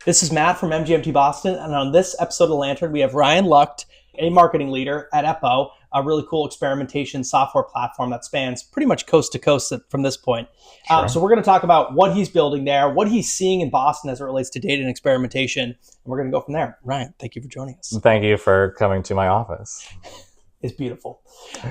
This is Matt from MGMT Boston, and on this episode of Lantern, we have Ryan Lucht, a marketing leader at Eppo, a really cool experimentation software platform that spans pretty much coast to coast from this point. Sure. So we're going to talk about what he's building there, what he's seeing in Boston as it relates to data and experimentation, and we're going to go from there. Ryan, thank you for joining us. Thank you for coming to my office. It's beautiful.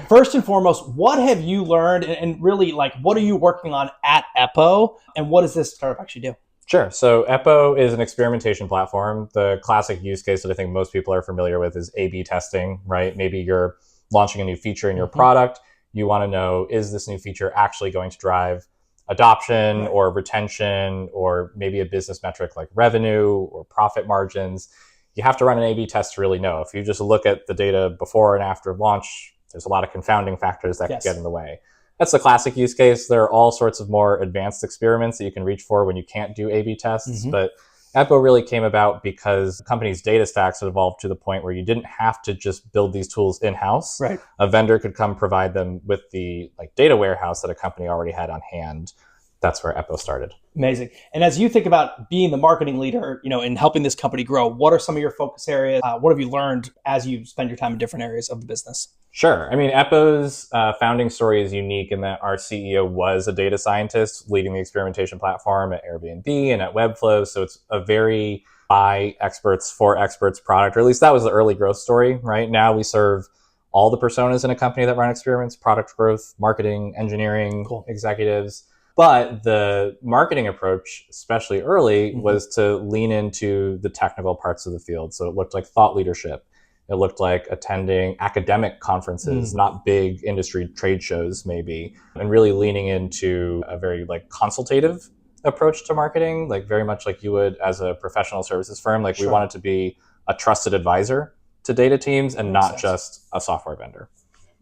First and foremost, what have you learned, and really, like, what are you working on at Eppo, and what does this startup actually do? Sure. So Eppo is an experimentation platform. The classic use case that I think most people are familiar with is A/B testing, right? Maybe you're launching a new feature in your product. You want to know, is this new feature actually going to drive adoption or retention, or maybe a business metric like revenue or profit margins? You have to run an A/B test to really know. If you just look at the data before and after launch, there's a lot of confounding factors that could get in the way. That's the classic use case. There are all sorts of more advanced experiments that you can reach for when you can't do A/B tests. But Eppo really came about because the company's data stacks had evolved to the point where you didn't have to just build these tools in-house. Right. A vendor could come provide them with the data warehouse that a company already had on hand. That's where Eppo started. Amazing. And as you think about being the marketing leader, in helping this company grow, what are some of your focus areas? What have you learned as you spend your time in different areas of the business? Sure. I mean, Eppo's founding story is unique in that our CEO was a data scientist leading the experimentation platform at Airbnb and at Webflow. So it's a very by experts for experts product, or at least that was the early growth story, right? Now we serve all the personas in a company that run experiments: product growth, marketing, engineering, executives. But the marketing approach, especially early, was to lean into the technical parts of the field. So it looked like thought leadership. It looked like attending academic conferences, not big industry trade shows maybe, and really leaning into a very consultative approach to marketing, very much like you would as a professional services firm. We wanted to be a trusted advisor to data teams and not just a software vendor.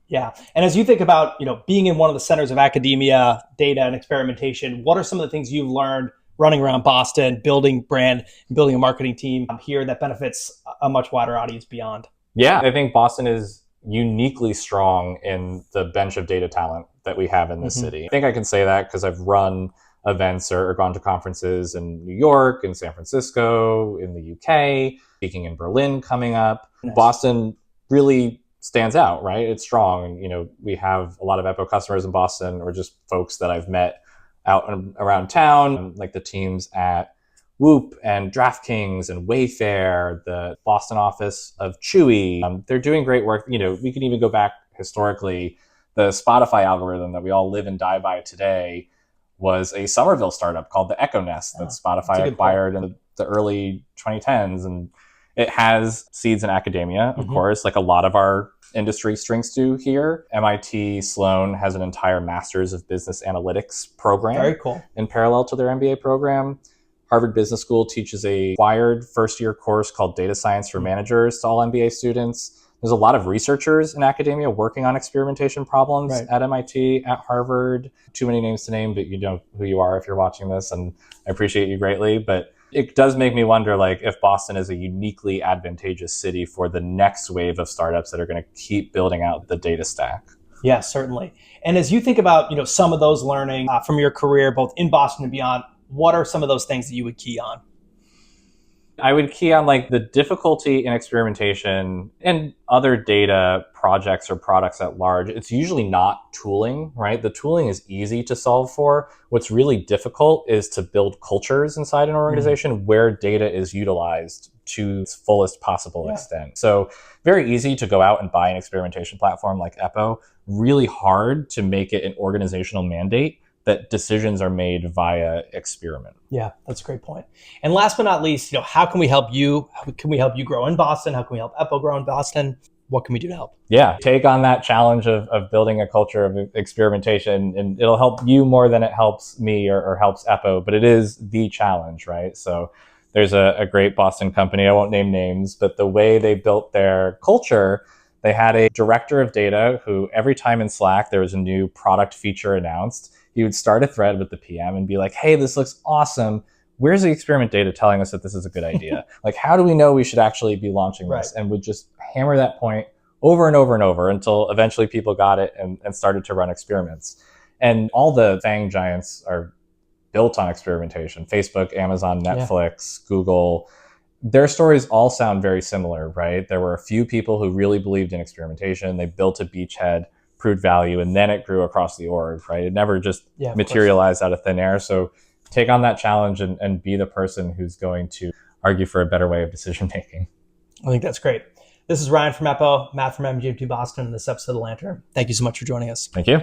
Yeah. And as you think about, being in one of the centers of academia, data and experimentation, what are some of the things you've learned running around Boston, building brand, and building a marketing team here that benefits a much wider audience beyond? Yeah, I think Boston is uniquely strong in the bench of data talent that we have in this city. I think I can say that because I've run events or gone to conferences in New York, in San Francisco, in the UK, speaking in Berlin coming up. Nice. Boston really stands out, right? It's strong. And, we have a lot of Eppo customers in Boston, or just folks that I've met out and around town, like the teams at Whoop and DraftKings and Wayfair, the Boston office of Chewy. They're doing great work. We can even go back historically. The Spotify algorithm that we all live and die by today was a Somerville startup called the Echo Nest that Spotify acquired in the early 2010s. And it has seeds in academia, of course, like a lot of our industry strengths do here. MIT Sloan has an entire Masters of Business Analytics program. Very cool. In parallel to their MBA program. Harvard Business School teaches a required first-year course called Data Science for Managers to all MBA students. There's a lot of researchers in academia working on experimentation problems at MIT, at Harvard. Too many names to name, but you know who you are if you're watching this, and I appreciate you greatly. But it does make me wonder, if Boston is a uniquely advantageous city for the next wave of startups that are going to keep building out the data stack. Yeah, certainly. And as you think about, some of those learning from your career, both in Boston and beyond, what are some of those things that you would key on? I would key on the difficulty in experimentation and other data projects or products at large. It's usually not tooling, right? The tooling is easy to solve for. What's really difficult is to build cultures inside an organization where data is utilized to its fullest possible extent. So very easy to go out and buy an experimentation platform like Eppo. Really hard to make it an organizational mandate that decisions are made via experiment. Yeah, that's a great point. And last but not least, how can we help you? How can we help you grow in Boston? How can we help Eppo grow in Boston? What can we do to help? Yeah, take on that challenge of building a culture of experimentation, and it'll help you more than it helps me or helps Eppo, but it is the challenge, right? So there's a great Boston company, I won't name names, but the way they built their culture, they had a director of data who every time in Slack there was a new product feature announced, he would start a thread with the PM and be like, hey, this looks awesome. Where's the experiment data telling us that this is a good idea? How do we know we should actually be launching this? And would just hammer that point over and over and over until eventually people got it and started to run experiments. And all the FANG giants are built on experimentation. Facebook, Amazon, Netflix, Google, their stories all sound very similar, right? There were a few people who really believed in experimentation. They built a beachhead, proved value, and then it grew across the org, right? It never just materialized out of thin air. So take on that challenge and be the person who's going to argue for a better way of decision making. I think that's great. This is Ryan from Eppo, Matt from MGMT Boston, and this episode of The Lantern. Thank you so much for joining us. Thank you.